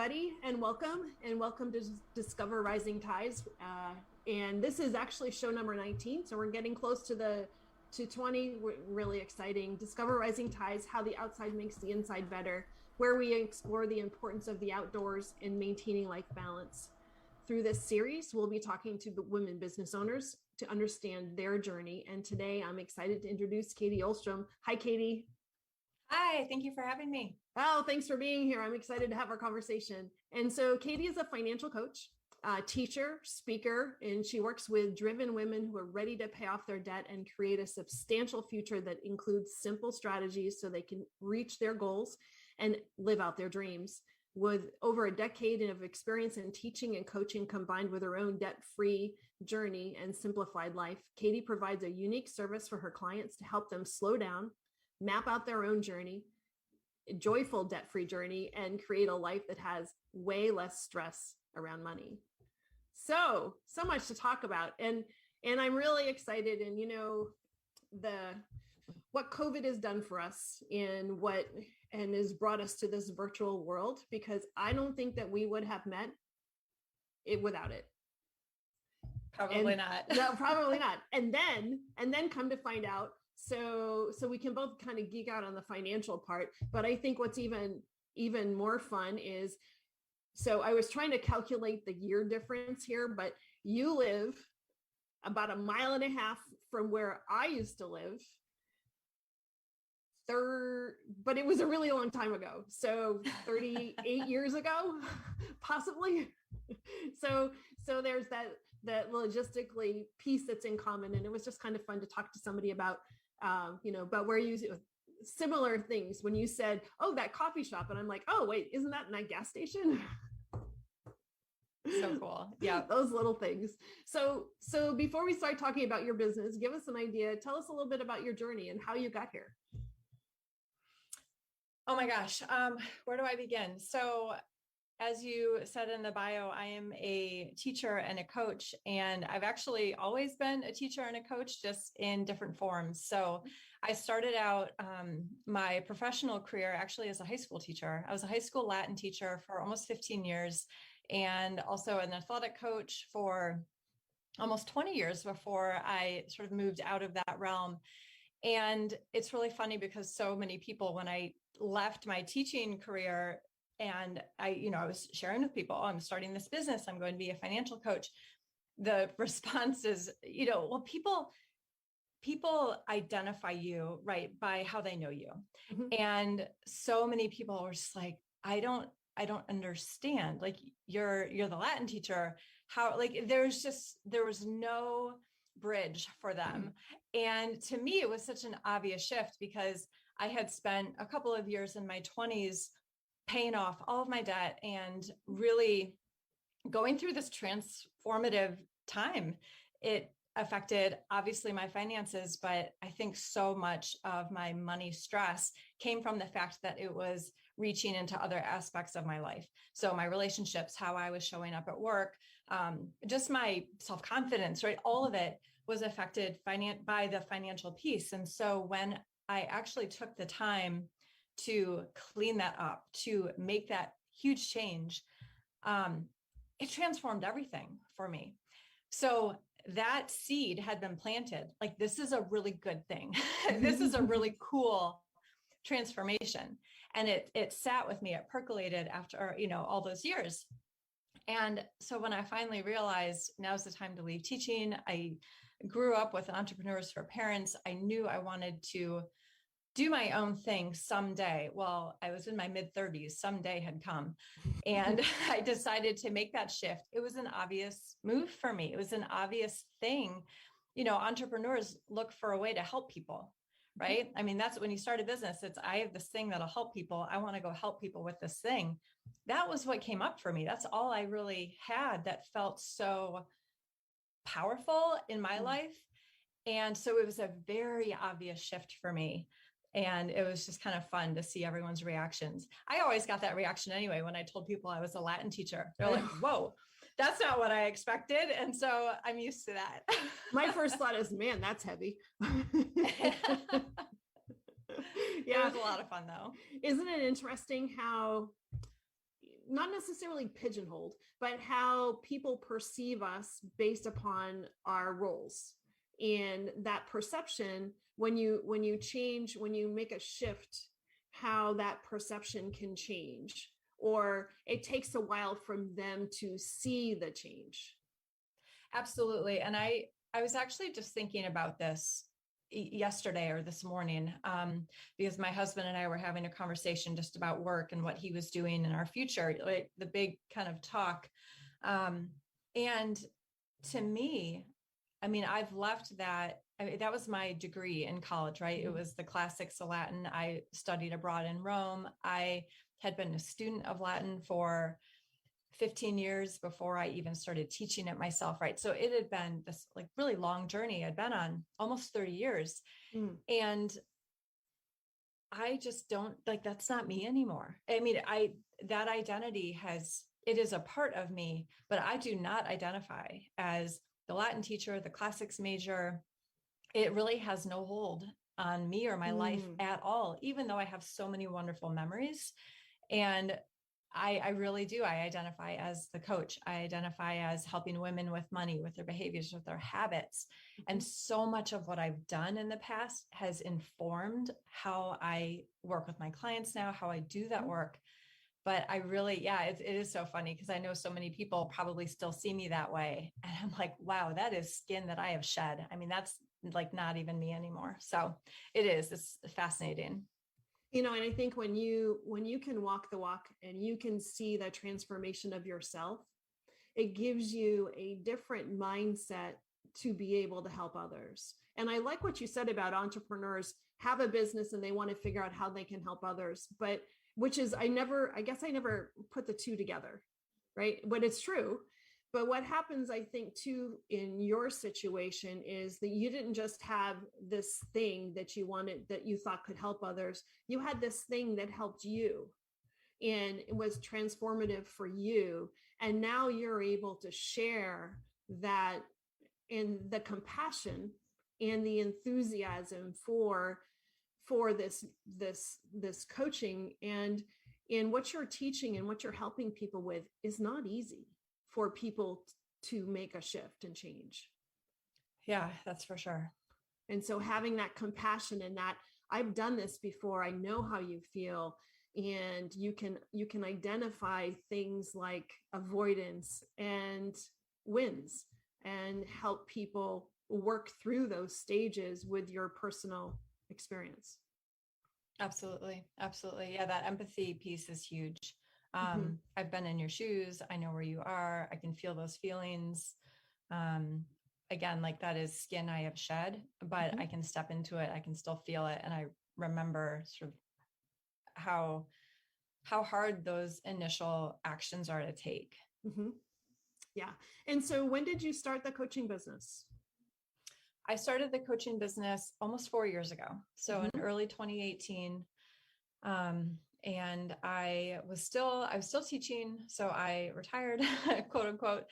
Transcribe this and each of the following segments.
everybody, and welcome to Discover Rising Tides. And this is actually show number 19, so we're getting close to 20. Really exciting. Discover Rising Tides: How the Outside Makes the Inside Better, where we explore the importance of the outdoors in maintaining life balance. Through this series, we'll be talking to women business owners to understand their journey. And today, I'm excited to introduce Katy Almstrom. Hi, Katy. Hi, thank you for having me. Oh, thanks for being here. I'm excited to have our conversation. And so Katy is a financial coach, teacher, speaker, and she works with driven women who are ready to pay off their debt and create a substantial future that includes simple strategies so they can reach their goals and live out their dreams. With over a decade of experience in teaching and coaching combined with her own debt-free journey and simplified life, Katy provides a unique service for her clients to help them slow down, map out their own journey, joyful debt-free journey, and create a life that has way less stress around money. So much to talk about. And I'm really excited. And what COVID has done for us and has brought us to this virtual world, because I don't think that we would have met it without it. Probably not. No, probably not. And then come to find out, so we can both kind of geek out on the financial part, but I think what's even more fun is, so I was trying to calculate the year difference here, but you live about 1.5 miles from where I used to live. But it was a really long time ago. So 38 years ago, possibly. So there's that logistically piece that's in common. And it was just kind of fun to talk to somebody about, about where you similar things when you said, oh, that coffee shop. And I'm like, oh, wait, isn't that in that gas station? So cool. Yeah. Those little things. So before we start talking about your business, give us an idea. Tell us a little bit about your journey and how you got here. Oh my gosh. Where do I begin? So as you said in the bio, I am a teacher and a coach, and I've actually always been a teacher and a coach, just in different forms. So I started out my professional career actually as a high school teacher. I was a high school Latin teacher for almost 15 years, and also an athletic coach for almost 20 years before I sort of moved out of that realm. And it's really funny because so many people, when I left my teaching career and I was sharing with people, oh, I'm starting this business, I'm going to be a financial coach, the response is, well, people identify you, right, by how they know you. Mm-hmm. And so many people were just like, I don't understand. Like, you're the Latin teacher. How, like, there was no bridge for them. Mm-hmm. And to me, it was such an obvious shift because I had spent a couple of years in my 20s paying off all of my debt and really going through this transformative time. It affected, obviously, my finances, but I think so much of my money stress came from the fact that it was reaching into other aspects of my life. So my relationships, how I was showing up at work, just my self-confidence, right? All of it was affected by the financial piece. And so when I actually took the time to clean that up, to make that huge change, it transformed everything for me. So that seed had been planted. Like, this is a really good thing. This is a really cool transformation. And it sat with me, it percolated after, all those years. And so when I finally realized now's the time to leave teaching, I grew up with entrepreneurs for parents. I knew I wanted to do my own thing someday. Well, I was in my mid-30s, someday had come. And I decided to make that shift. It was an obvious move for me. It was an obvious thing. Entrepreneurs look for a way to help people, right? I mean, that's when you start a business, it's, I have this thing that'll help people. I want to go help people with this thing. That was what came up for me. That's all I really had that felt so powerful in my life. And so it was a very obvious shift for me. And it was just kind of fun to see everyone's reactions. I always got that reaction anyway when I told people I was a Latin teacher. They're like, whoa, that's not what I expected. And so I'm used to that. My first thought is, man, that's heavy. Yeah. It was a lot of fun though. Isn't it interesting how not necessarily pigeonholed, but how people perceive us based upon our roles. And that perception, when you make a shift, how that perception can change, or it takes a while for them to see the change. Absolutely. And I was actually just thinking about this yesterday or this morning, because my husband and I were having a conversation just about work and what he was doing in our future, like the big kind of talk. And to me, I mean, I've left that. I mean, that was my degree in college, right? It was the classics of Latin. I studied abroad in Rome. I had been a student of Latin for 15 years before I even started teaching it myself, right? So it had been this like really long journey I'd been on, almost 30 years. And I just don't like, that's not me anymore. I mean, that identity it is a part of me, but I do not identify as the Latin teacher, the classics major. It really has no hold on me or my life at all, even though I have so many wonderful memories. And I really do. I identify as the coach. I identify as helping women with money, with their behaviors, with their habits. And so much of what I've done in the past has informed how I work with my clients now, how I do that work. But I really, it is so funny because I know so many people probably still see me that way. And I'm like, wow, that is skin that I have shed. I mean, that's like not even me anymore. So it's fascinating. And I think when you can walk the walk and you can see the transformation of yourself, it gives you a different mindset to be able to help others. And I like what you said about entrepreneurs have a business and they want to figure out how they can help others, but I guess I never put the two together, right? But it's true. But what happens, I think, too, in your situation is that you didn't just have this thing that you wanted, that you thought could help others. You had this thing that helped you and it was transformative for you. And now you're able to share that and the compassion and the enthusiasm for this coaching and what you're teaching and what you're helping people with is not easy for people to make a shift and change. Yeah, that's for sure. And so having that compassion and that I've done this before, I know how you feel, and you can identify things like avoidance and wins and help people work through those stages with your personal experience. Absolutely. Absolutely. Yeah. That empathy piece is huge. I've been in your shoes. I know where you are. I can feel those feelings. Again, like that is skin I have shed, but I can step into it. I can still feel it. And I remember sort of how hard those initial actions are to take. Yeah. And so when did you start the coaching business? I started the coaching business almost 4 years ago. So in early 2018, and I was still teaching. So I retired, quote unquote,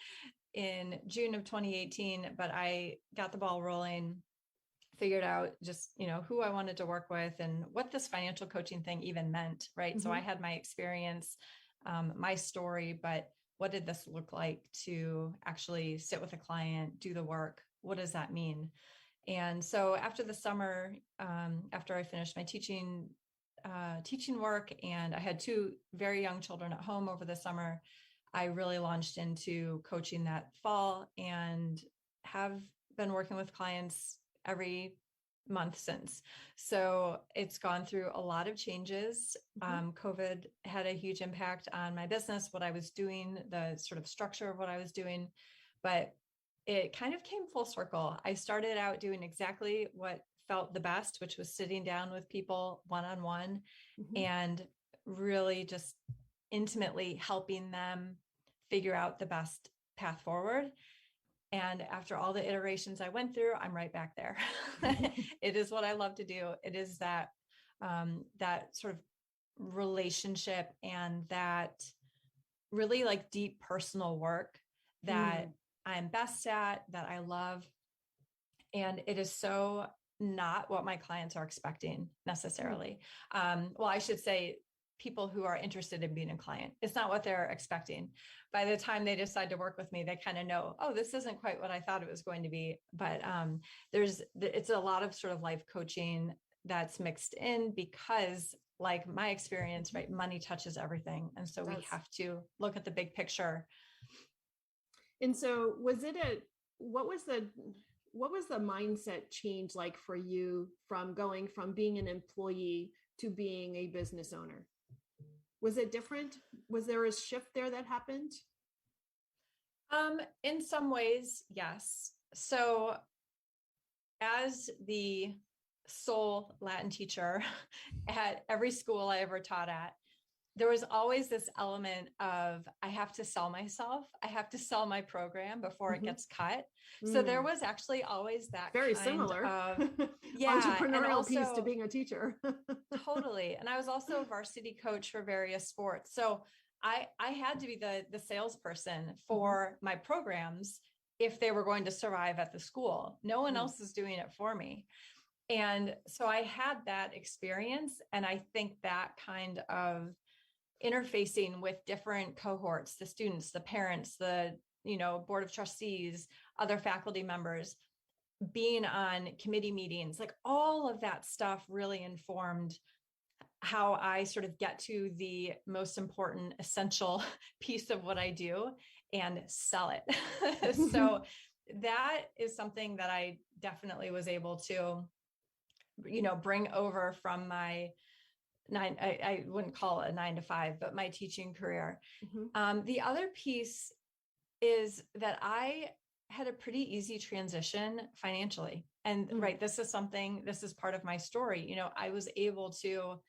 in June of 2018, but I got the ball rolling, figured out just, who I wanted to work with and what this financial coaching thing even meant. Right. So I had my experience, my story, but what did this look like to actually sit with a client, do the work? What does that mean? And so after the summer, after I finished my teaching work, and I had 2 very young children at home over the summer, I really launched into coaching that fall and have been working with clients every month since. So it's gone through a lot of changes. COVID had a huge impact on my business, what I was doing, the sort of structure of what I was doing, but it kind of came full circle. I started out doing exactly what felt the best, which was sitting down with people one-on-one and really just intimately helping them figure out the best path forward. And after all the iterations I went through, I'm right back there. It is what I love to do. It is that sort of relationship and that really like deep personal work that I'm best at, that I love. And it is so not what my clients are expecting necessarily. Well, I should say people who are interested in being a client. It's not what they're expecting. By the time they decide to work with me, they kind of know, oh, this isn't quite what I thought it was going to be. But it's a lot of sort of life coaching that's mixed in because, like my experience, right, money touches everything. And so we have to look at the big picture. And so what was the mindset change like for you from going from being an employee to being a business owner? Was it different? Was there a shift there that happened? In some ways, yes. So as the sole Latin teacher at every school I ever taught at, there was always this element of, I have to sell myself. I have to sell my program before it gets cut. So there was actually always that very similar of entrepreneurial piece to being a teacher. Totally. And I was also a varsity coach for various sports. So I had to be the salesperson for my programs if they were going to survive at the school. No one else is doing it for me. And so I had that experience. And I think that kind of interfacing with different cohorts, the students, the parents, the, board of trustees, other faculty members, being on committee meetings, like all of that stuff really informed how I sort of get to the most important, essential piece of what I do and sell it. So that is something that I definitely was able to, bring over from my I wouldn't call it a 9 to 5, but my teaching career. The other piece is that I had a pretty easy transition financially. And right, this is part of my story. I was able to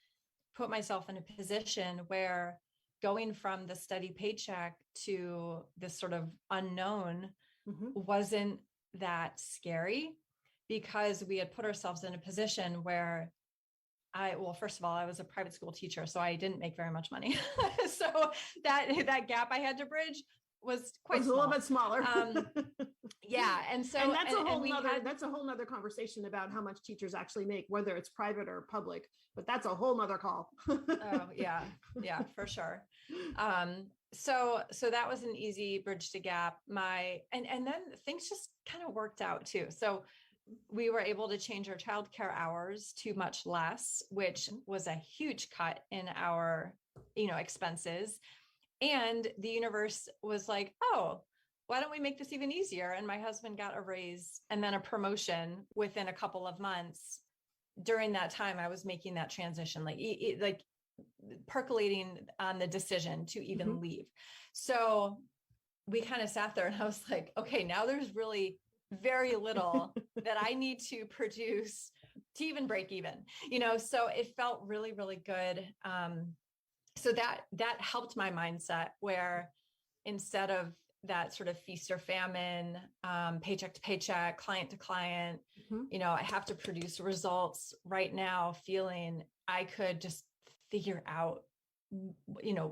put myself in a position where going from the steady paycheck to this sort of unknown wasn't that scary, because we had put ourselves in a position where first of all, I was a private school teacher, so I didn't make very much money. So that gap I had to bridge was quite small. A little bit smaller. Yeah. And that's a whole nother conversation about how much teachers actually make, whether it's private or public, but that's a whole nother call. Oh yeah. Yeah, for sure. So that was an easy bridge to gap. And then things just kind of worked out too. So we were able to change our childcare hours to much less, which was a huge cut in our, expenses. And the universe was like, oh, why don't we make this even easier? And my husband got a raise and then a promotion within a couple of months. During that time, I was making that transition, like percolating on the decision to even leave. So we kind of sat there and I was like, okay, now there's really very little that I need to produce to even break even, so it felt really, really good. So that helped my mindset, where instead of that sort of feast or famine, paycheck to paycheck, client to client, I have to produce results right now, feeling I could just figure out,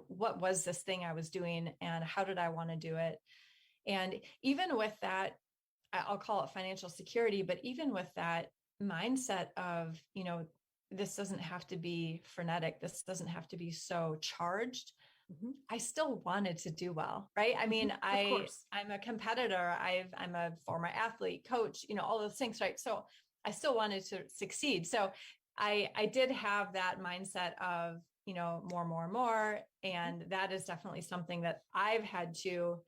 what was this thing I was doing and how did I want to do it? And even with that, I'll call it financial security, but even with that mindset of, this doesn't have to be frenetic. This doesn't have to be so charged. I still wanted to do well, right? I mean, I'm a competitor. I'm a former athlete, coach, all those things, right? So I still wanted to succeed. So I did have that mindset of, more. And that is definitely something that I've had to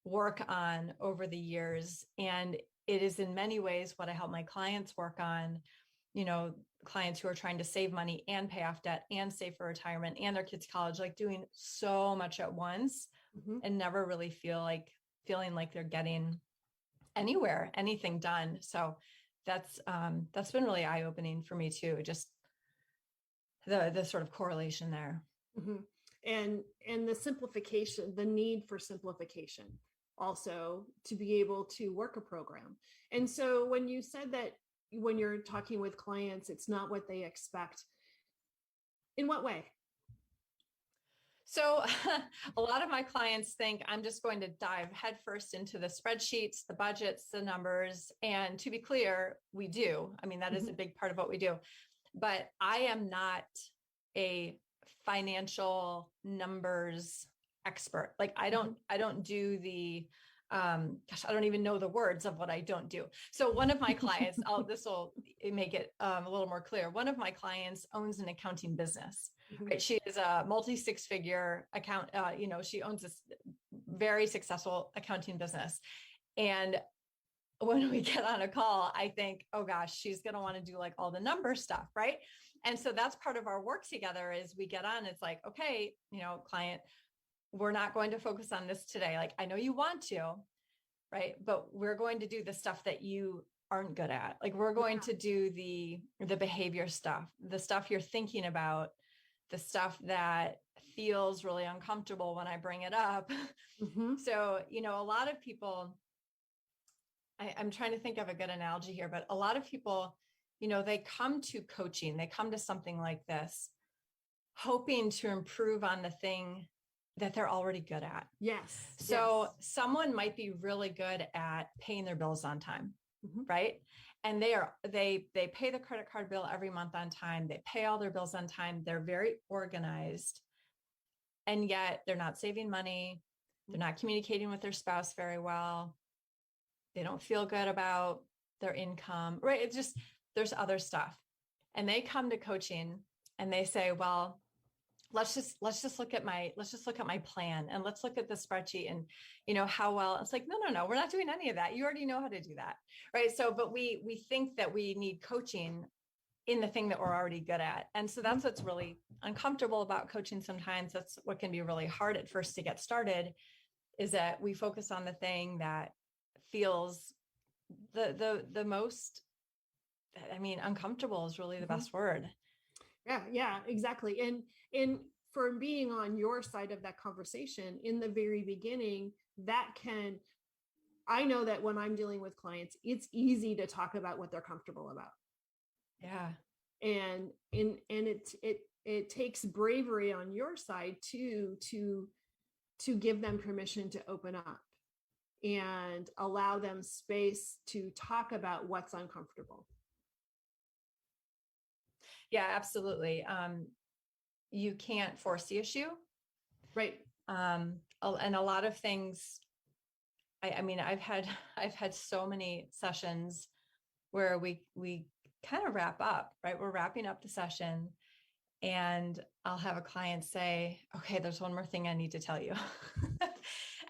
work on over the years. And it is in many ways what I help my clients work on, clients who are trying to save money and pay off debt and save for retirement and their kids' college, like doing so much at once and never really feeling like they're getting anything done. So that's been really eye-opening for me too. Just the sort of correlation there. And the simplification, the need for simplification also to be able to work a program. And so when you said that when you're talking with clients, it's not what they expect, in what way? So a lot of my clients think I'm just going to dive headfirst into the spreadsheets, the budgets, the numbers. And to be clear, we do. I mean, that is a big part of what we do. But I am not a financial numbers expert. Like I don't do the, gosh, I don't even know the words of what I don't do. So one of my clients, this will make it a little more clear. One of my clients owns an accounting business, right? She is a multi six-figure account, she owns this very successful accounting business. And when we get on a call, I think, oh gosh, she's going to want to do like all the number stuff. Right. And so that's part of our work together is we get on, it's like, okay, client, we're not going to focus on this today. Like, I know you want to, right. But we're going to do the stuff that you aren't good at. Like we're going to do the behavior stuff, the stuff you're thinking about, the stuff that feels really uncomfortable when I bring it up. So, a lot of people, I'm trying to think of a good analogy here, but a lot of people, they come to coaching, they come to something like this, hoping to improve on the thing that they're already good at. Yes. So someone might be really good at paying their bills on time, right? And they pay the credit card bill every month on time. They pay all their bills on time. They're very organized, and yet they're not saving money. They're not communicating with their spouse very well. They don't feel good about their income, right? It's just, there's other stuff. And they come to coaching and they say, well, let's just look at my plan, and let's look at the spreadsheet and, how well. It's like, no, we're not doing any of that. You already know how to do that. Right. So, but we think that we need coaching in the thing that we're already good at. And so that's what's really uncomfortable about coaching sometimes. That's what can be really hard at first to get started, is that we focus on the thing that feels the most, uncomfortable is really the best word. Yeah, exactly. And for being on your side of that conversation in the very beginning, I know that when I'm dealing with clients, it's easy to talk about what they're comfortable about. Yeah. And it takes bravery on your side too, to give them permission to open up and allow them space to talk about what's uncomfortable. Yeah, absolutely. You can't force the issue. Right. And a lot of things, I've had so many sessions where we kind of wrap up, right? We're wrapping up the session and I'll have a client say, okay, there's one more thing I need to tell you.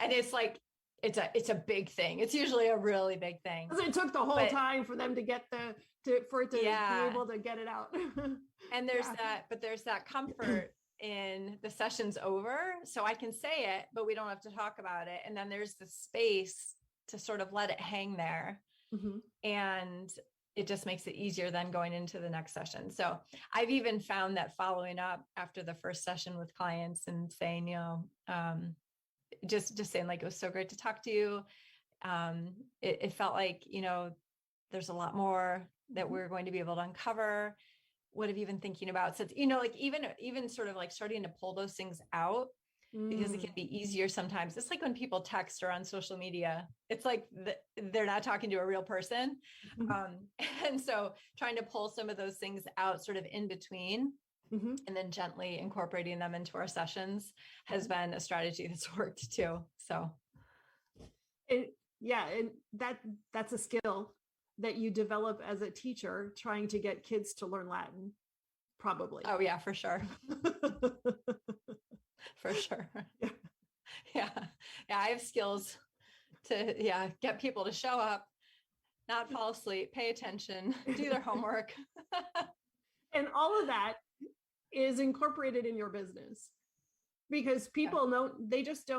And it's like, it's a big thing. It's usually a really big thing. Because it took the whole time for them to get be able to get it out. And there's that comfort in the session's over. So I can say it, but we don't have to talk about it. And then there's the space to sort of let it hang there. And it just makes it easier than going into the next session. So I've even found that following up after the first session with clients and saying, just saying like, it was so great to talk to you. It felt like, there's a lot more that we're going to be able to uncover. What have you been thinking about? So, like even sort of like starting to pull those things out, because it can be easier sometimes. It's like when people text or on social media, it's like they're not talking to a real person. And so trying to pull some of those things out sort of in between, and then gently incorporating them into our sessions has been a strategy that's worked too. So. And that's a skill that you develop as a teacher trying to get kids to learn Latin, probably. Oh yeah, for sure. For sure. Yeah. I have skills to, get people to show up, not fall asleep, pay attention, do their homework. And all of that is incorporated in your business, because people know, they just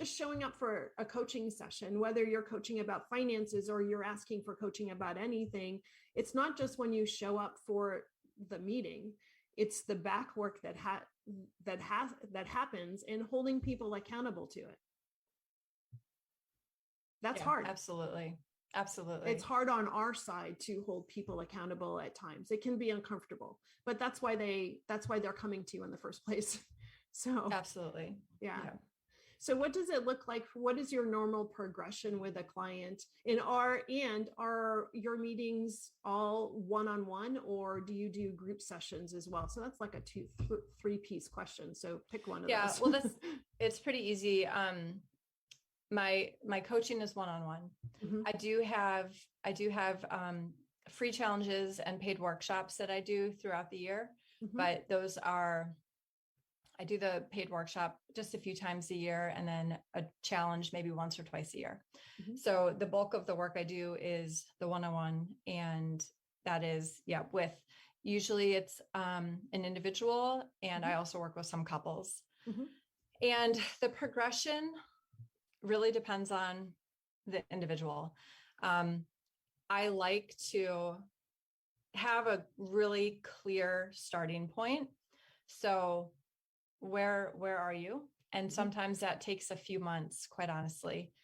showing up for a coaching session, whether you're coaching about finances or you're asking for coaching about anything. It's not just when you show up for the meeting, it's the back work that happens and holding people accountable to it. That's hard. Absolutely. It's hard on our side to hold people accountable at times. It can be uncomfortable, but that's why they're coming to you in the first place. So absolutely. Yeah. So what does it look like? What is your normal progression with a client? Are your meetings all one-on-one, or do you do group sessions as well? So that's like a three-piece question. So pick one of those. Well, it's pretty easy. My coaching is one-on-one. Mhm. I do have free challenges and paid workshops that I do throughout the year, Mhm. but I do the paid workshop just a few times a year, and then a challenge maybe once or twice a year. Mhm. So the bulk of the work I do is the one-on-one, and that is, with usually it's an individual, and I also work with some couples. Mhm. And the progression really depends on the individual. I like to have a really clear starting point. So where are you? And sometimes that takes a few months, quite honestly,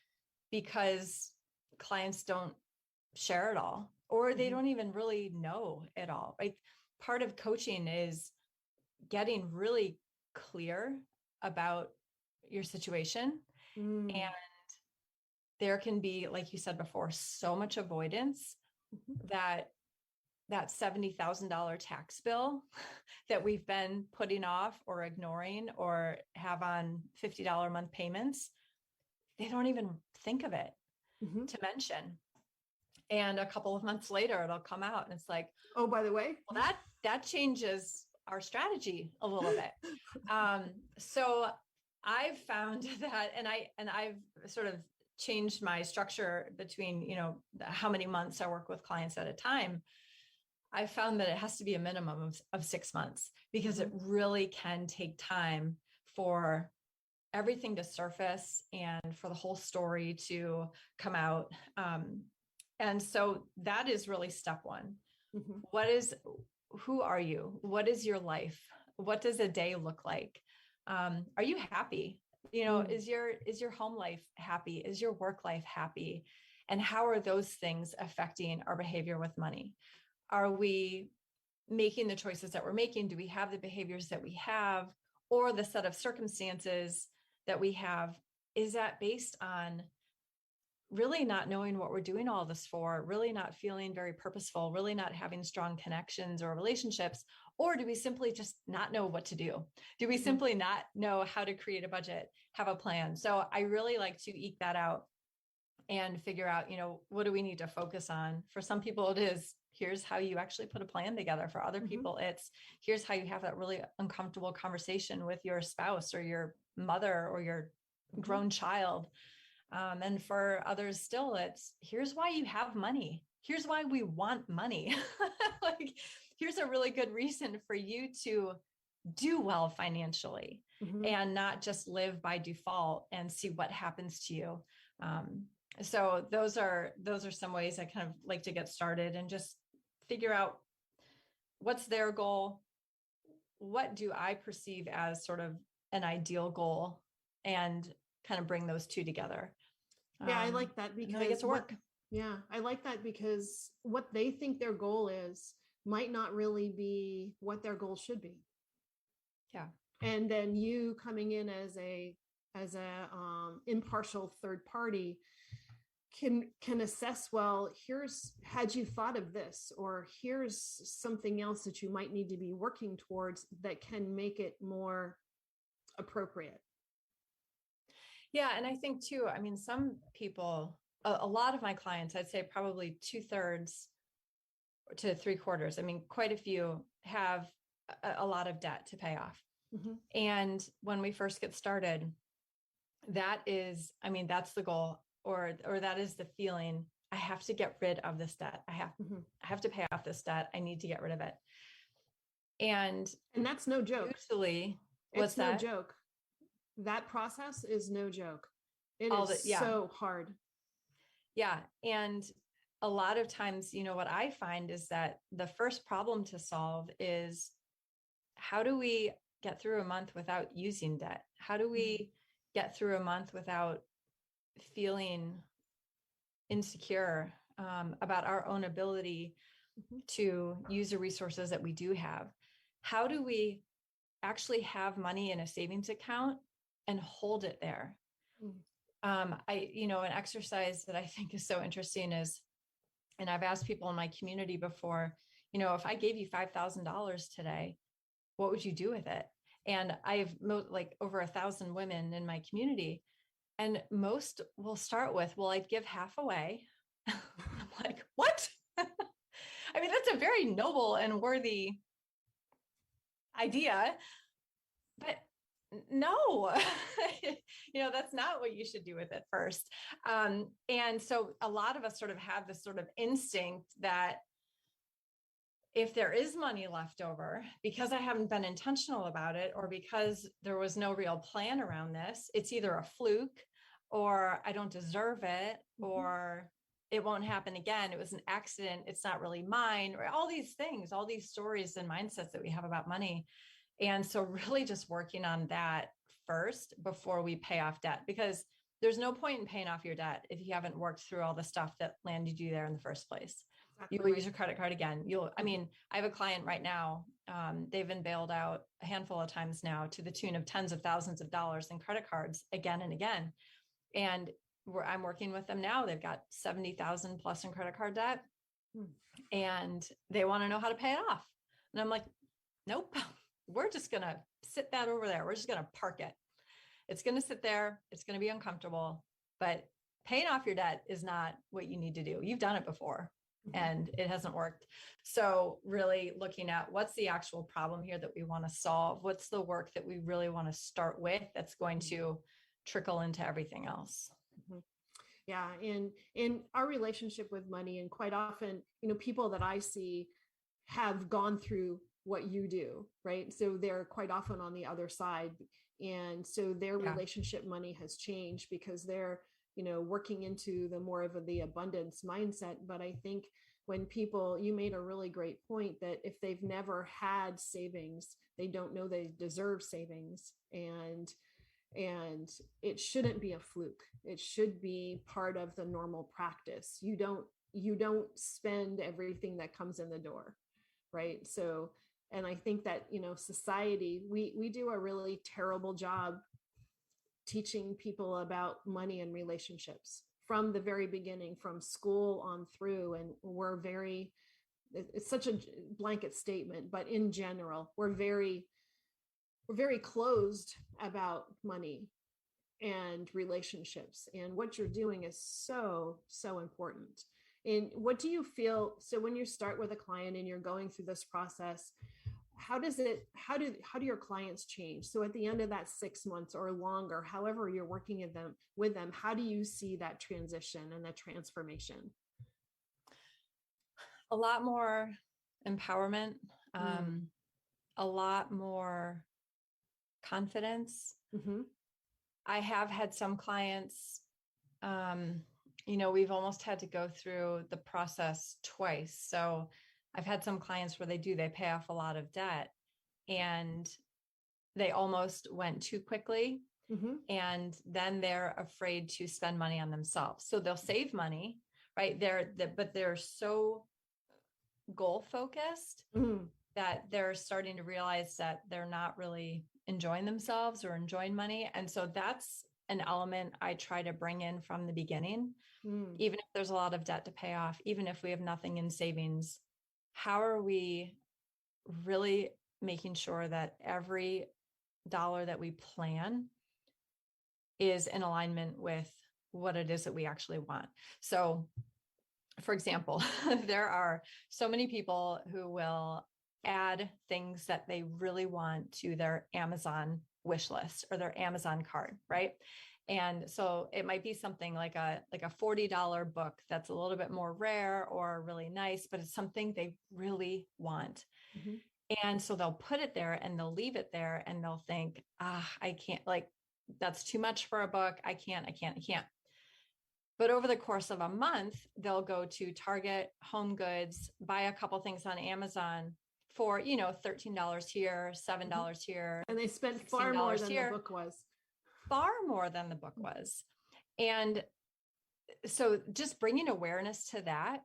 because clients don't share it all, or they don't even really know it all, right? Part of coaching is getting really clear about your situation. Mm. And there can be, like you said before, so much avoidance that $70,000 tax bill that we've been putting off or ignoring or have on $50 a month payments, they don't even think of it to mention. And a couple of months later, it'll come out and it's like, oh, by the way, well, that changes our strategy a little bit. So I've found that, and I've sort of changed my structure between, how many months I work with clients at a time. I found that it has to be a minimum of 6 months, because it really can take time for everything to surface and for the whole story to come out. And so that is really step one. Who are you? What is your life? What does a day look like? Are you happy? Is your home life happy? Is your work life happy? And how are those things affecting our behavior with money? Are we making the choices that we're making? Do we have the behaviors that we have, or the set of circumstances that we have? Is that based on really not knowing what we're doing all this for, really not feeling very purposeful, really not having strong connections or relationships? Or do we simply just not know what to do? Do we simply not know how to create a budget, have a plan? So I really like to eke that out and figure out, what do we need to focus on? For some people, it is, here's how you actually put a plan together. For other people, it's, here's how you have that really uncomfortable conversation with your spouse or your mother or your grown child. And for others still, it's, here's why you have money. Here's why we want money. Like, here's a really good reason for you to do well financially and not just live by default and see what happens to you. So those are some ways I kind of like to get started and just figure out what's their goal. What do I perceive as sort of an ideal goal, and kind of bring those two together. Yeah, I like that, because they get to work. I like that, because what they think their goal is might not really be what their goal should be. Yeah. And then you coming in as a impartial third party can assess, well, had you thought of this, or here's something else that you might need to be working towards that can make it more appropriate. Yeah. And I think too, I mean, some people, a lot of my clients, I'd say probably 2/3 to 3/4, I mean, quite a few have a lot of debt to pay off. And when we first get started, that is, I mean, that's the goal, or that is the feeling. I have to get rid of this debt. I have to pay off this debt. I need to get rid of it. And that's no joke. Usually, it's no joke. That process is no joke. It is so hard. Yeah. And a lot of times, what I find is that the first problem to solve is, how do we get through a month without using debt? How do we get through a month without feeling insecure about our own ability to use the resources that we do have? How do we actually have money in a savings account and hold it there An exercise that I think is so interesting is, and I've asked people in my community before, if I gave you $5,000 today, what would you do with it? And I've like over 1,000 women in my community, and most will start with, well, I'd give half away. I'm like, what? I mean, that's a very noble and worthy idea, but no, that's not what you should do with it first. And so a lot of us sort of have this sort of instinct that if there is money left over, because I haven't been intentional about it, or because there was no real plan around this, it's either a fluke, or I don't deserve it, or it won't happen again. It was an accident. It's not really mine, or all these things, all these stories and mindsets that we have about money. And so really just working on that first before we pay off debt, because there's no point in paying off your debt if you haven't worked through all the stuff that landed you there in the first place. Exactly. You will use your credit card again. I have a client right now. They've been bailed out a handful of times now to the tune of tens of thousands of dollars in credit cards again and again. And I'm working with them now. They've got 70,000 plus in credit card debt, and they want to know how to pay it off. And I'm like, nope, we're just going to sit that over there. We're just going to park it. It's going to sit there. It's going to be uncomfortable, but paying off your debt is not what you need to do. You've done it before and it hasn't worked. So really looking at what's the actual problem here that we want to solve? What's the work that we really want to start with that's going to trickle into everything else? Yeah. In our relationship with money, and quite often, people that I see have gone through what you do, right? So they're quite often on the other side. And so their relationship money has changed because they're, working into the more of the abundance mindset. But I think when you made a really great point that if they've never had savings, they don't know they deserve savings. And it shouldn't be a fluke. It should be part of the normal practice. You don't spend everything that comes in the door, right? So, and I think that, society, we do a really terrible job teaching people about money and relationships from the very beginning, from school on through. And it's such a blanket statement, but in general, we're very closed about money and relationships, and what you're doing is so important. And what do you feel, so when you start with a client and you're going through this process, how do your clients change? So at the end of that 6 months or longer, however you're working with them, how do you see that transition and that transformation? A lot more empowerment, a lot more confidence. I have had some clients, we've almost had to go through the process twice. So I've had some clients where they pay off a lot of debt and they almost went too quickly. And then they're afraid to spend money on themselves. So they'll save money, right? But they're so goal focused that they're starting to realize that they're not really enjoying themselves or enjoying money. And so that's an element I try to bring in from the beginning, even if there's a lot of debt to pay off, even if we have nothing in savings. How are we really making sure that every dollar that we plan is in alignment with what it is that we actually want? So, for example, there are so many people who will add things that they really want to their Amazon wish list or their Amazon cart, right? And so it might be something like a $40 book that's a little bit more rare or really nice, but it's something they really want. And so they'll put it there and they'll leave it there and they'll think, I can't, that's too much for a book. I can't. But over the course of a month, they'll go to Target, Home Goods, buy a couple things on Amazon for, $13 here, $7 here. And they spent far more than the book was. Far more than the book was. And so just bringing awareness to that,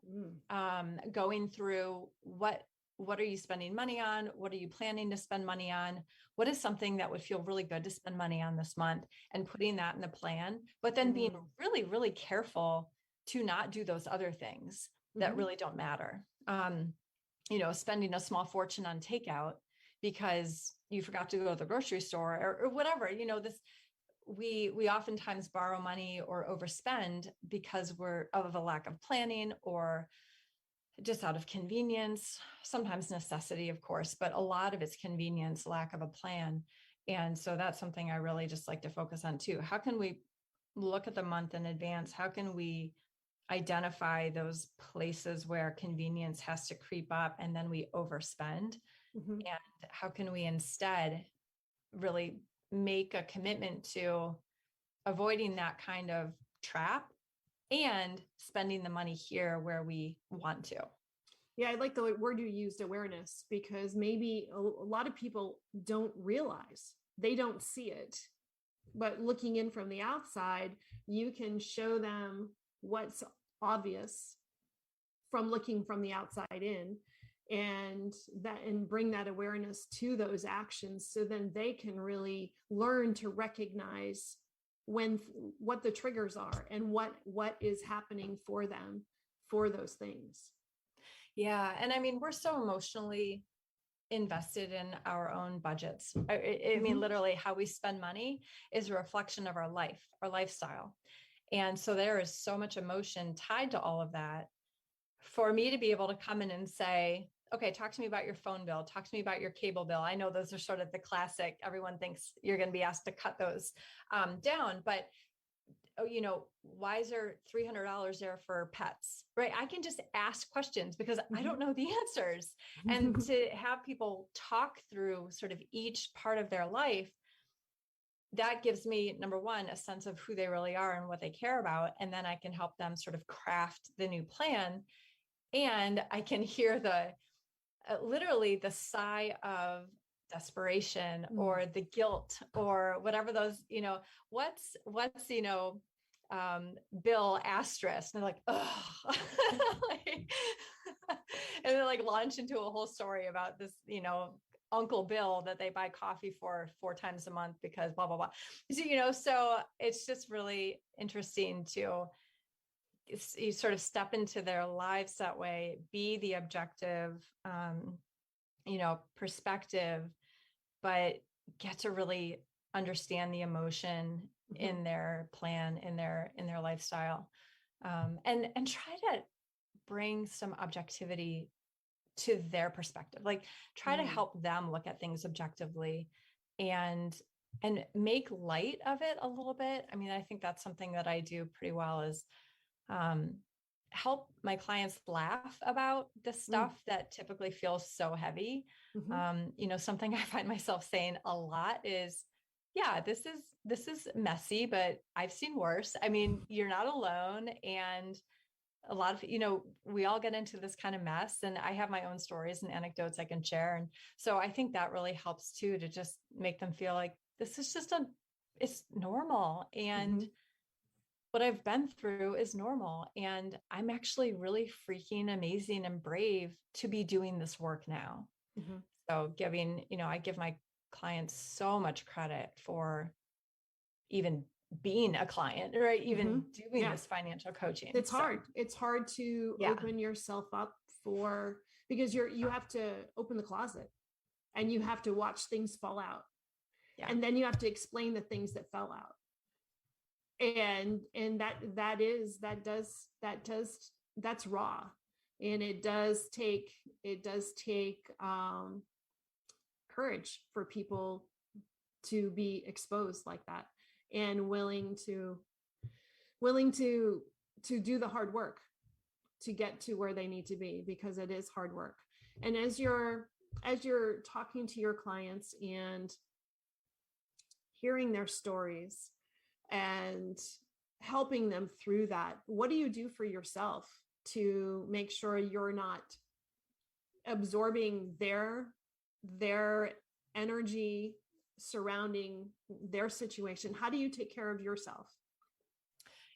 going through what what are you spending money on? What are you planning to spend money on? What is something that would feel really good to spend money on this month, and putting that in the plan, but then being really, really careful to not do those other things that really don't matter. Spending a small fortune on takeout because you forgot to go to the grocery store or whatever, we oftentimes borrow money or overspend because we're of a lack of planning or just out of convenience, sometimes necessity, of course, but a lot of it's convenience, lack of a plan. And so that's something I really just like to focus on too. How can we look at the month in advance? How can we identify those places where convenience has to creep up and then we overspend? And how can we instead really make a commitment to avoiding that kind of trap and spending the money here where we want to? Yeah, I like the word you used, awareness, because maybe a lot of people don't realize, they don't see it. But looking in from the outside, you can show them what's obvious from looking from the outside in, and bring that awareness to those actions, so then they can really learn to recognize what the triggers are and what is happening for them for those things. Yeah. And I mean, we're so emotionally invested in our own budgets. I mean, literally how we spend money is a reflection of our life, our lifestyle. And so there is so much emotion tied to all of that. For me to be able to come in and say, okay, talk to me about your phone bill, talk to me about your cable bill. I know those are sort of the classic, everyone thinks you're going to be asked to cut those down, but why is there $300 there for pets, right? I can just ask questions because I don't know the answers. And to have people talk through sort of each part of their life, that gives me, number one, a sense of who they really are and what they care about. And then I can help them sort of craft the new plan. And I can hear literally the sigh of desperation or the guilt or whatever those, what's, bill asterisk. And they're like, oh, and then like launch into a whole story about this, Uncle Bill that they buy coffee for 4 times a month because blah, blah, blah. So it's just really interesting to you sort of step into their lives that way, be the objective, perspective, but get to really understand the emotion in their plan, in their lifestyle, and try to bring some objectivity to their perspective, like try to help them look at things objectively and make light of it a little bit. I mean, I think that's something that I do pretty well is help my clients laugh about the stuff that typically feels so heavy. Something I find myself saying a lot is, yeah, this is messy, but I've seen worse. I mean, you're not alone. And a lot of, we all get into this kind of mess, and I have my own stories and anecdotes I can share. And so I think that really helps too, to just make them feel like this is just it's normal. And what I've been through is normal. And I'm actually really freaking amazing and brave to be doing this work now. So I give my clients so much credit for even being a client, right? Even doing this financial coaching. It's hard. It's hard to open yourself up because you have to open the closet and you have to watch things fall out. Yeah. And then you have to explain the things that fell out. And that's raw. And it does take courage for people to be exposed like that and willing to do the hard work to get to where they need to be, because it is hard work. And as you're talking to your clients and hearing their stories and helping them through that, what do you do for yourself to make sure you're not absorbing their energy surrounding their situation? How do you take care of yourself?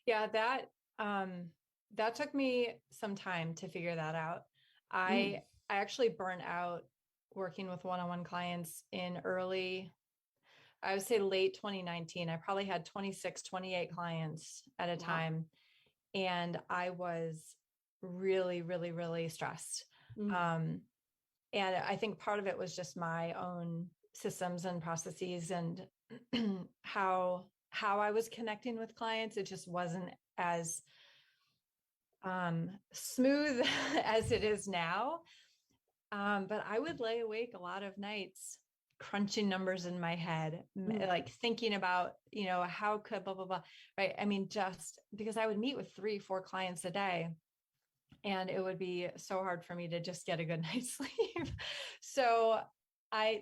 Yeah, that took me some time to figure that out. I I actually burnt out working with one-on-one clients in I would say late 2019. I probably had 26, 28 clients at a time. And I was really, really, really stressed. And I think part of it was just my own systems and processes and how I was connecting with clients. It just wasn't as smooth as it is now. But I would lay awake a lot of nights crunching numbers in my head, like thinking about, how could blah, blah, blah. Right. I mean, just because I would meet with 3-4 clients a day, and it would be so hard for me to just get a good night's sleep. So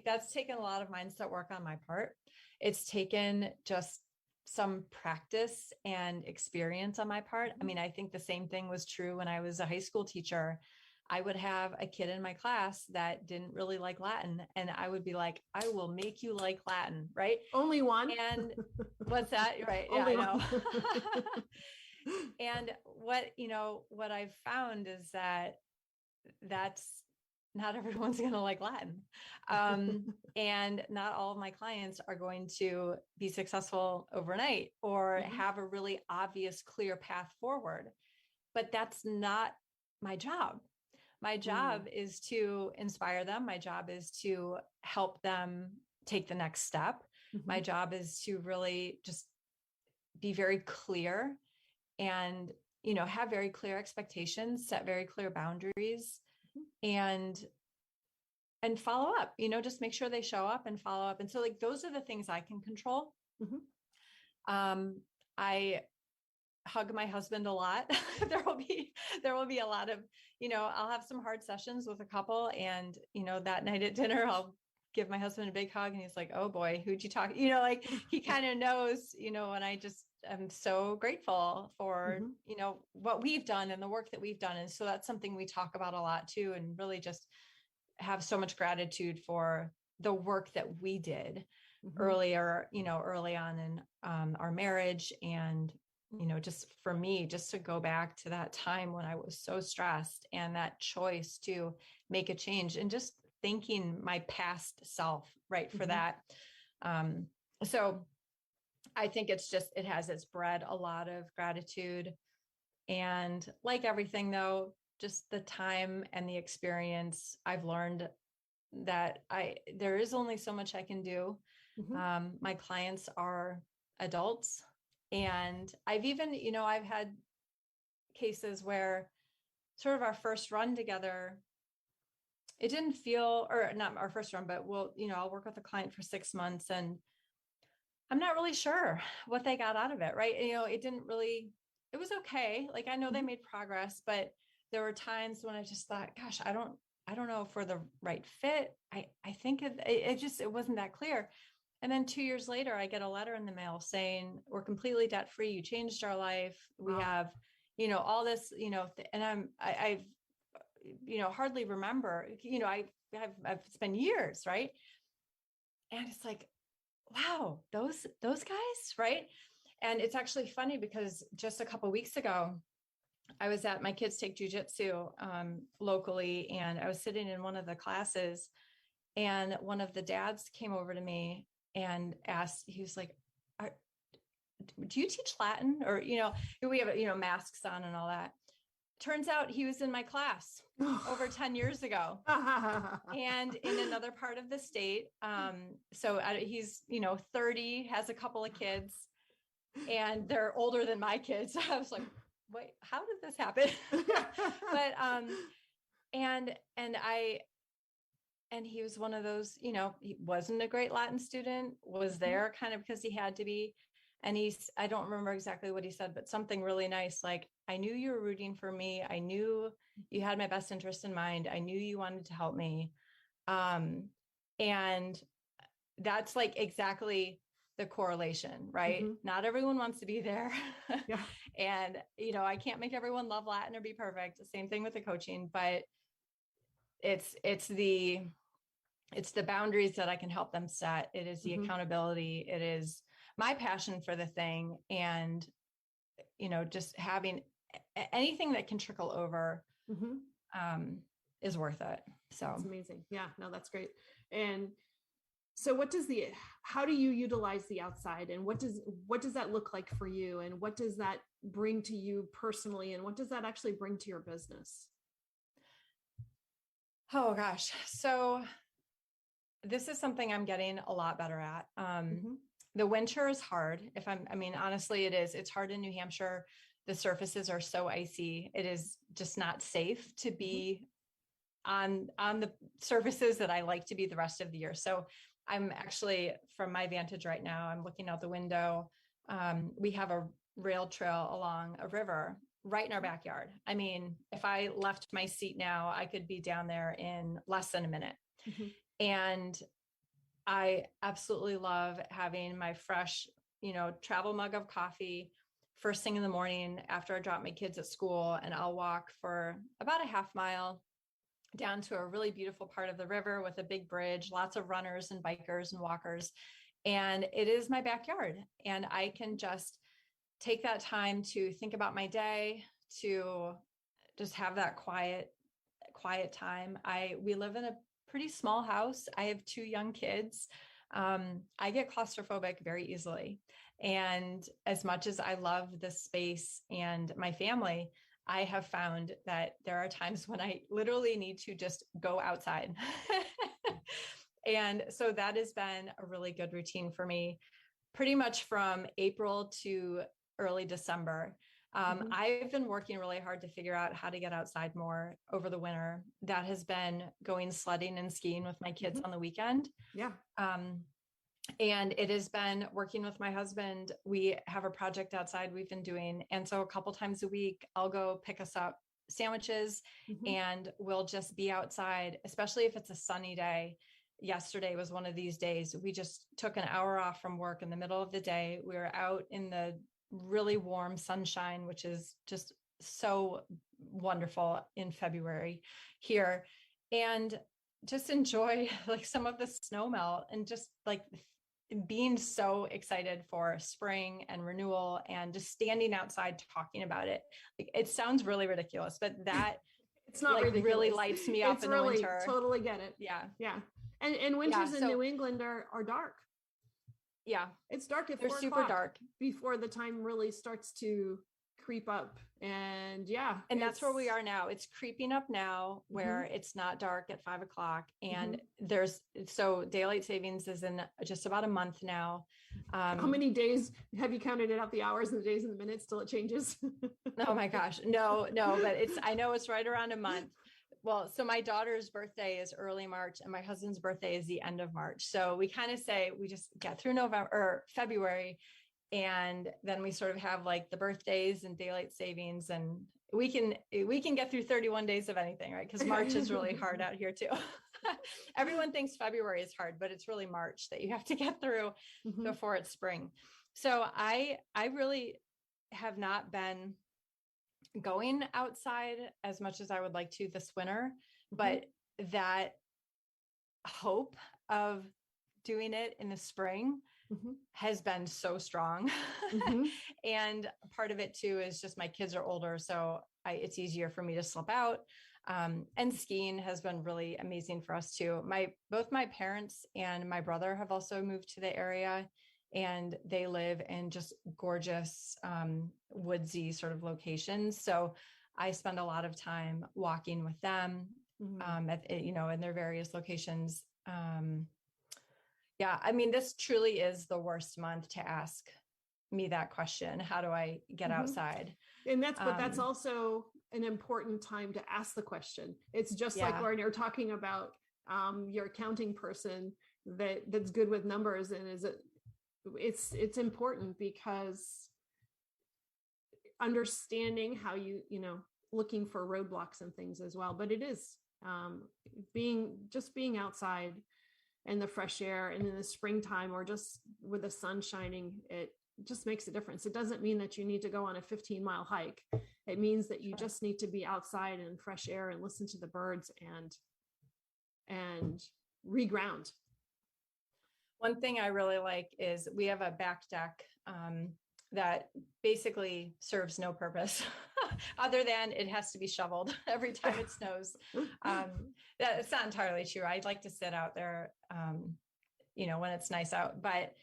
that's taken a lot of mindset work on my part. It's taken just some practice and experience on my part. I mean, I think the same thing was true when I was a high school teacher. I would have a kid in my class that didn't really like Latin. And I would be like, I will make you like Latin, right? Only one. And what's that? Right. Yeah, I know. And what I've found is that's not everyone's going to like Latin. And not all of my clients are going to be successful overnight or have a really obvious, clear path forward. But that's not my job. My job is to inspire them. My job is to help them take the next step. My job is to really just be very clear and, have very clear expectations, set very clear boundaries, and follow up, just make sure they show up and follow up. And so like, those are the things I can control. I hug my husband a lot. There will be a lot of, I'll have some hard sessions with a couple, and, that night at dinner, I'll give my husband a big hug, and he's like, oh boy, who'd you talk? Like he kind of knows, and I just am so grateful for, what we've done and the work that we've done. And so that's something we talk about a lot too, and really just have so much gratitude for the work that we did earlier, early on in our marriage. And, just for me, just to go back to that time when I was so stressed, and that choice to make a change, and just thanking my past self, right, for that. So I think it has bred a lot of gratitude. And like everything though, just the time and the experience, I've learned that there is only so much I can do. My clients are adults, and I've even, I've had cases where sort of our first run together, it didn't feel, or not our first run, but I'll work with a client for 6 months, and I'm not really sure what they got out of it. Right. It was okay. Like, I know they made progress, but there were times when I just thought, gosh, I don't know if we're the right fit. I think it wasn't that clear. And then 2 years later, I get a letter in the mail saying, we're completely debt free. You changed our life. We have, all this, and I've hardly remember, it's been years. Right. And it's like, wow, those guys. Right. And it's actually funny because just a couple of weeks ago, I was my kids take jujitsu locally, and I was sitting in one of the classes, and one of the dads came over to me and asked, he was like, do you teach Latin? Or, we have, masks on and all that. Turns out he was in my class over 10 years ago and in another part of the state. So he's, 30, has a couple of kids, and they're older than my kids. I was like, wait, how did this happen? But, and he was one of those, he wasn't a great Latin student, was there kind of because he had to be. And I don't remember exactly what he said, but something really nice. Like, I knew you were rooting for me. I knew you had my best interest in mind. I knew you wanted to help me. And that's like exactly the correlation, right? Not everyone wants to be there. Yeah. And, I can't make everyone love Latin or be perfect. Same thing with the coaching, but it's the boundaries that I can help them set. It is the accountability. It is my passion for the thing. And, just having anything that can trickle over, is worth it. So it's amazing. Yeah, no, that's great. And so how do you utilize the outside, and what does that look like for you? And what does that bring to you personally? And what does that actually bring to your business? oh gosh. So this is something I'm getting a lot better at. The winter is hard. I mean, honestly, it is. It's hard in New Hampshire. The surfaces are so icy. It is just not safe to be on the surfaces that I like to be the rest of the year. So I'm actually, from my vantage right now, I'm looking out the window. We have a rail trail along a river right in our backyard. I mean, if I left my seat now, I could be down there in less than a minute. Mm-hmm. And I absolutely love having my fresh, travel mug of coffee first thing in the morning after I drop my kids at school, and I'll walk for about a half mile down to a really beautiful part of the river with a big bridge, lots of runners and bikers and walkers. And it is my backyard. And I can just take that time to think about my day, to just have that quiet time. We live in a pretty small house. I have 2 young kids. I get claustrophobic very easily. And as much as I love this space and my family, I have found that there are times when I literally need to just go outside. And so that has been a really good routine for me, pretty much from April to early December. I've been working really hard to figure out how to get outside more over the winter. That has been going sledding and skiing with my kids on the weekend. Yeah. And it has been working with my husband. We have a project outside we've been doing. And so a couple times a week, I'll go pick us up sandwiches and we'll just be outside, especially if it's a sunny day. Yesterday was one of these days. We just took an hour off from work in the middle of the day. We were out in the really warm sunshine, which is just so wonderful in February here, and just enjoy like some of the snow melt and just like being so excited for spring and renewal and just standing outside talking about it. Like, it sounds really ridiculous, but that it's not like ridiculous. Really lights me up in the winter. Totally get it. Yeah. Yeah. And winters in New England are dark. Yeah. It's dark at they're 4 super dark before the time really starts to creep up. And that's where we are now. It's creeping up now where it's not dark at 5 o'clock. And so daylight savings is in just about a month now. How many days have you counted it out, the hours and the days and the minutes till it changes? Oh my gosh. No, but I know it's right around a month. Well, so my daughter's birthday is early March and my husband's birthday is the end of March. So we kind of say we just get through February, and then we sort of have like the birthdays and daylight savings, and we can get through 31 days of anything, right? Because March is really hard out here too. Everyone thinks February is hard, but it's really March that you have to get through before it's spring. So I really have not been going outside as much as I would like to this winter, but that hope of doing it in the spring has been so strong. And part of it too is just my kids are older, so it's easier for me to slip out. And skiing has been really amazing for us too. Both my parents and my brother have also moved to the area, and they live in just gorgeous, woodsy sort of locations. So I spend a lot of time walking with them, in their various locations. I mean, this truly is the worst month to ask me that question. How do I get outside? And that's also an important time to ask the question. It's just like, Lauren, you're talking about your accounting person that's good with numbers, and it's important because understanding how you looking for roadblocks and things as well. But it is being outside and the fresh air, and in the springtime or just with the sun shining, it just makes a difference. It doesn't mean that you need to go on a 15-mile hike. It means that you just need to be outside in fresh air and listen to the birds and reground. One thing I really like is we have a back deck that basically serves no purpose other than it has to be shoveled every time it snows. That's not entirely true. I'd like to sit out there, when it's nice out, but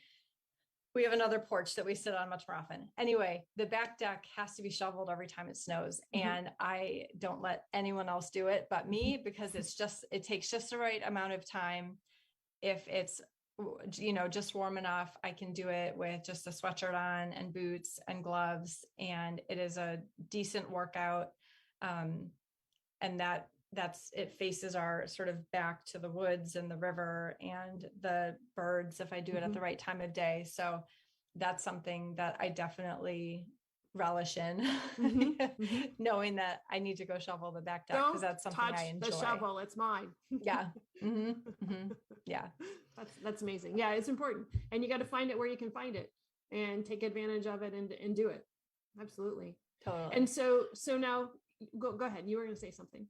we have another porch that we sit on much more often. Anyway, the back deck has to be shoveled every time it snows. And I don't let anyone else do it but me, because it takes just the right amount of time. If it's, just warm enough, I can do it with just a sweatshirt on and boots and gloves. And it is a decent workout. And it faces our sort of back to the woods and the river and the birds if I do it at the right time of day. So that's something that I definitely relish in, knowing that I need to go shovel the back deck, because that's something I enjoy. The shovel, it's mine. Yeah. Yeah. That's amazing. Yeah, it's important. And you got to find it where you can find it and take advantage of it and do it. Absolutely. Totally. And so now go ahead. You were going to say something.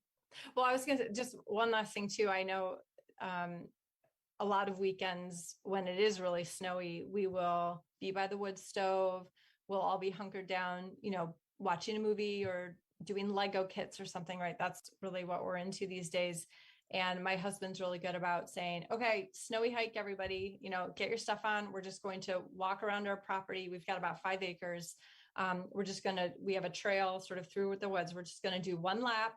Well, I was going to just one last thing too. I know a lot of weekends when it is really snowy, we will be by the wood stove. We'll all be hunkered down, watching a movie or doing Lego kits or something, right? That's really what we're into these days. And my husband's really good about saying, okay, snowy hike, everybody, get your stuff on. We're just going to walk around our property. We've got about 5 acres. We have a trail sort of through the woods. We're just going to do one lap.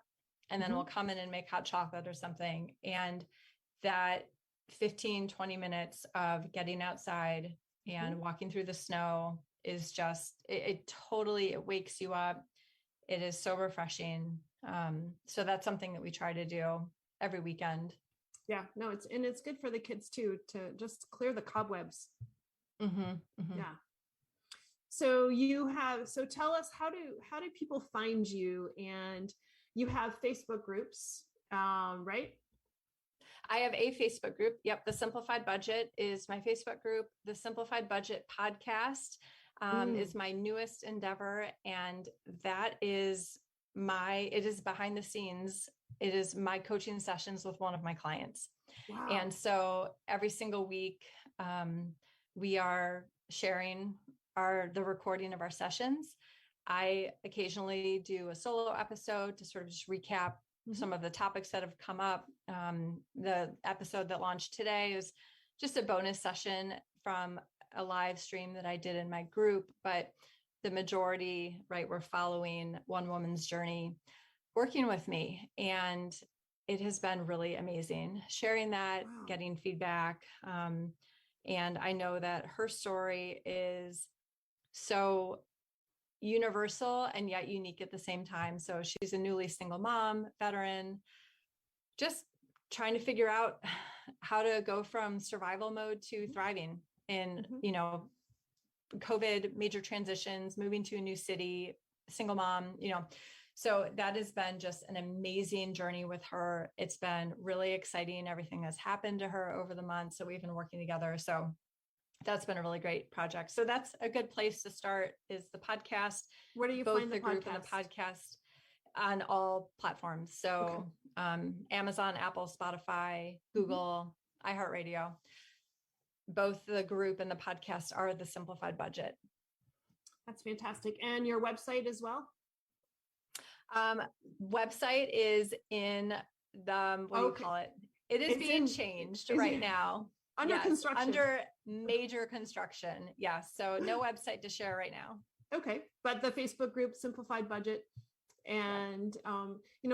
And then we'll come in and make hot chocolate or something. And that 15, 20 minutes of getting outside and walking through the snow is just, it totally wakes you up. It is so refreshing. So that's something that we try to do every weekend. Yeah, no, it's good for the kids too, to just clear the cobwebs. Yeah. So tell us, how do people find you? And you have Facebook groups, right? I have a Facebook group. Yep. The Simplified Budget is my Facebook group. The Simplified Budget podcast is my newest endeavor. And that is it is behind the scenes. It is my coaching sessions with one of my clients. Wow. And so every single week, we are sharing the recording of our sessions. I occasionally do a solo episode to sort of just recap some of the topics that have come up. The episode that launched today is just a bonus session from a live stream that I did in my group, but the majority, right, we're following one woman's journey working with me. And it has been really amazing sharing that, getting feedback. And I know that her story is so universal and yet unique at the same time. So she's a newly single mom, veteran, just trying to figure out how to go from survival mode to thriving in, COVID, major transitions, moving to a new city, single mom, so that has been just an amazing journey with her. It's been really exciting, everything that's happened to her over the months. So we've been working together. So that's been a really great project. So that's a good place to start, is the podcast. Where do you both find the group podcast? And the podcast on all platforms. So Amazon, Apple, Spotify, Google, iHeartRadio. Both the group and the podcast are the Simplified Budget. That's fantastic. And your website as well? Website is in the, what do you call it? It is being changed right now. Under construction. Under major construction. Yes. So no website to share right now. Okay. But the Facebook group, Simplified Budget. And,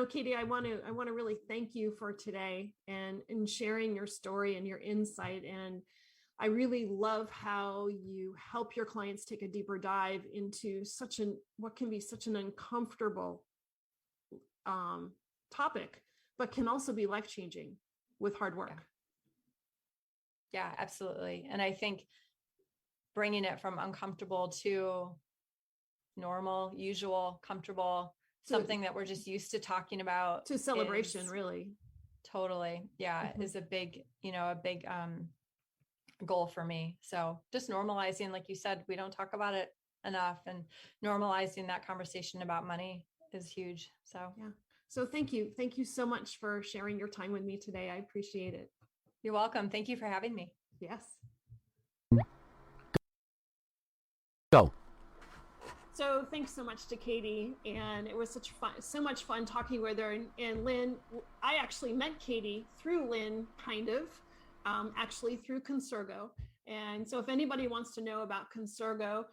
Katy, I want to really thank you for today and sharing your story and your insight. And I really love how you help your clients take a deeper dive into what can be such an uncomfortable topic, but can also be life-changing with hard work. Yeah, absolutely. And I think bringing it from uncomfortable to normal, usual, comfortable, something that we're just used to talking about, to celebration, really. Totally. Yeah. Is a big goal for me. So just normalizing, like you said, we don't talk about it enough, and normalizing that conversation about money is huge. So, yeah. So thank you. Thank you so much for sharing your time with me today. I appreciate it. You're welcome. Thank you for having me. Yes. Go. So thanks so much to Katy, and it was so much fun talking with her. And Lynn, I actually met Katy through Lynn, kind of, actually through Consergo. And so if anybody wants to know about Consergo,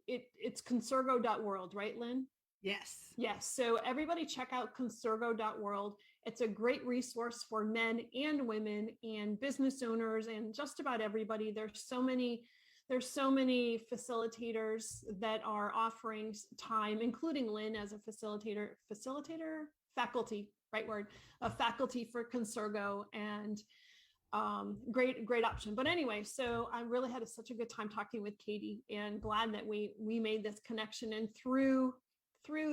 it's consergo.world, right, Lynn? Yes. Yes. So everybody check out consergo.world. It's a great resource for men and women and business owners and just about everybody. There's so many facilitators that are offering time, including Lynn as a faculty, right word, a faculty for Consergo, and great option. But anyway, so I really had such a good time talking with Katy, and glad that we made this connection. And through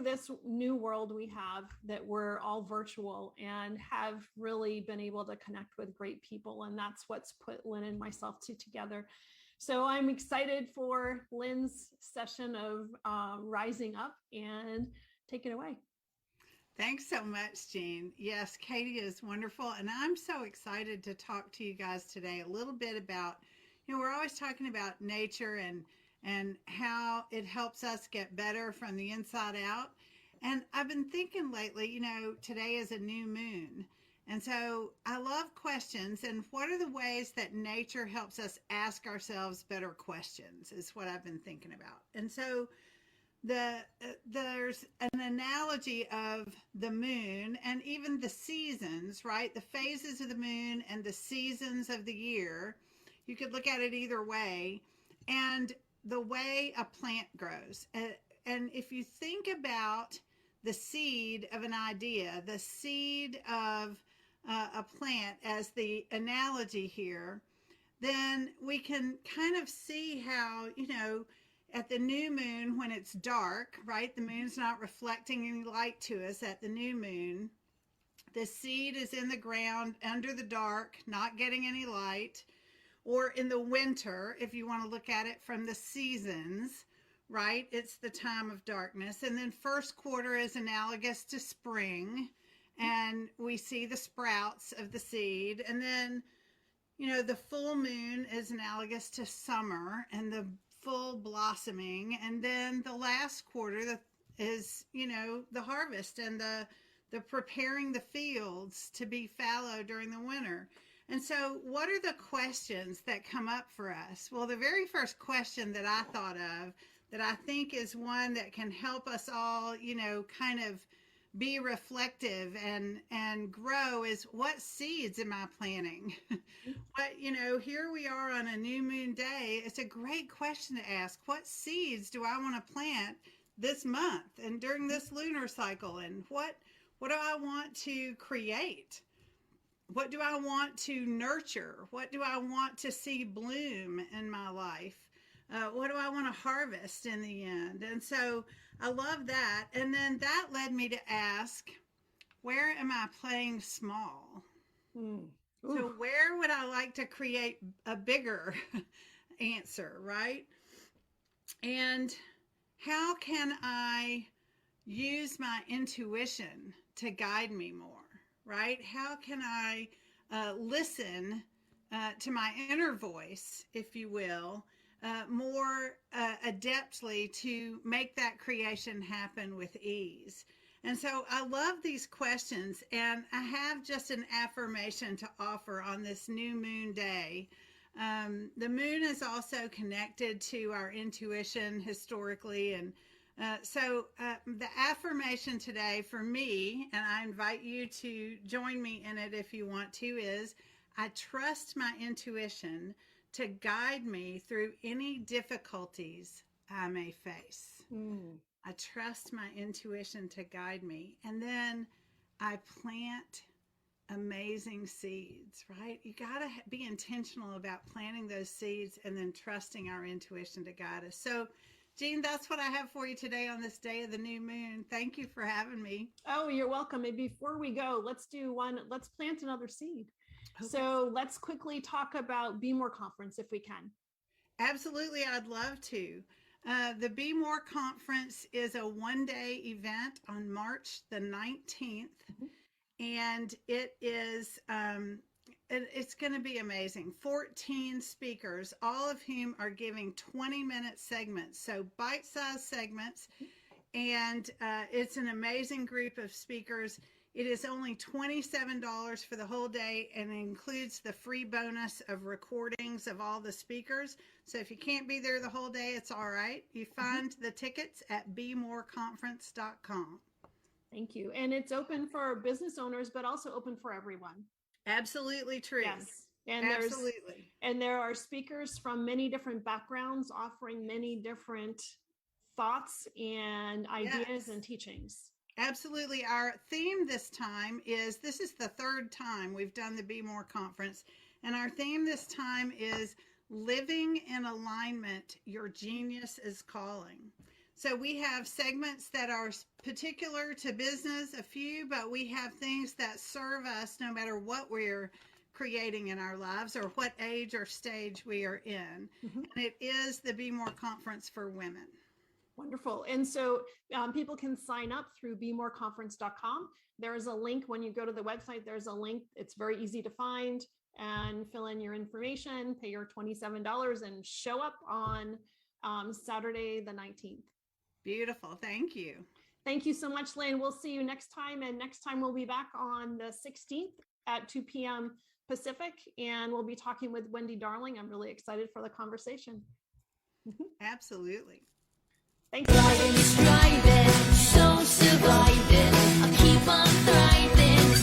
this new world we have, that we're all virtual and have really been able to connect with great people, and that's what's put Lynn and myself together. So I'm excited for Lynn's session of rising up, and take it away. Thanks so much, Jean. Yes, Katy is wonderful. And I'm so excited to talk to you guys today a little bit about, we're always talking about nature and how it helps us get better from the inside out. And I've been thinking lately, today is a new moon. And so I love questions. And what are the ways that nature helps us ask ourselves better questions is what I've been thinking about. And so there's an analogy of the moon and even the seasons, right? The phases of the moon and the seasons of the year. You could look at it either way. And the way a plant grows. And if you think about the seed of an idea, the seed of a plant as the analogy here, then we can kind of see how, at the new moon, when it's dark, right? The moon's not reflecting any light to us at the new moon. The seed is in the ground under the dark, not getting any light. Or in the winter, if you want to look at it from the seasons, right? It's the time of darkness. And then first quarter is analogous to spring. And we see the sprouts of the seed. And then, the full moon is analogous to summer and the full blossoming. And then the last quarter is, the harvest and the preparing the fields to be fallow during the winter. And so what are the questions that come up for us? Well, the very first question that I thought of that I think is one that can help us all, kind of be reflective and grow is, what seeds am I planting? Here we are on a new moon day. It's a great question to ask. What seeds do I want to plant this month and during this lunar cycle? And what do I want to create? What do I want to nurture? What do I want to see bloom in my life? What do I want to harvest in the end? And so I love that. And then that led me to ask, where am I playing small? So where would I like to create a bigger answer, right? And how can I use my intuition to guide me more, right? How can I listen to my inner voice, if you will, more adeptly to make that creation happen with ease? And so I love these questions, and I have just an affirmation to offer on this new moon day. The moon is also connected to our intuition historically, and so the affirmation today for me, and I invite you to join me in it if you want to, is, I trust my intuition to guide me through any difficulties I may face. I trust my intuition to guide me. And then I plant amazing seeds, right? You got to be intentional about planting those seeds and then trusting our intuition to guide us. So, Jean, that's what I have for you today on this day of the new moon. Thank you for having me. Oh, you're welcome. And before we go, let's plant another seed. Okay. So let's quickly talk about Be More Conference if we can. Absolutely. I'd love to. The Be More Conference is a one-day event on March the 19th. And it is It's going to be amazing. 14 speakers, all of whom are giving 20-minute segments, so bite-sized segments. And it's an amazing group of speakers. It is only $27 for the whole day, and it includes the free bonus of recordings of all the speakers. So if you can't be there the whole day, it's all right. You find the tickets at bemoreconference.com. Thank you. And it's open for business owners, but also open for everyone. Absolutely true. Yes. And absolutely. There are speakers from many different backgrounds offering many different thoughts and ideas and teachings. Absolutely. Our theme this time is, this is the third time we've done the Be More conference. And our theme this time is living in alignment. Your genius is calling. So we have segments that are particular to business, a few, but we have things that serve us no matter what we're creating in our lives or what age or stage we are in. And it is the Be More conference for women. Wonderful. And so people can sign up through bemoreconference.com. There's a link when you go to the website. There's a link. It's very easy to find, and fill in your information, pay your $27, and show up on Saturday the 19th. Beautiful. Thank you. Thank you so much, Lynn. We'll see you next time. And next time we'll be back on the 16th at 2 p.m. Pacific, and we'll be talking with Wendy Darling. I'm really excited for the conversation. Absolutely. Thanks. Striving, so surviving. I keep on thriving,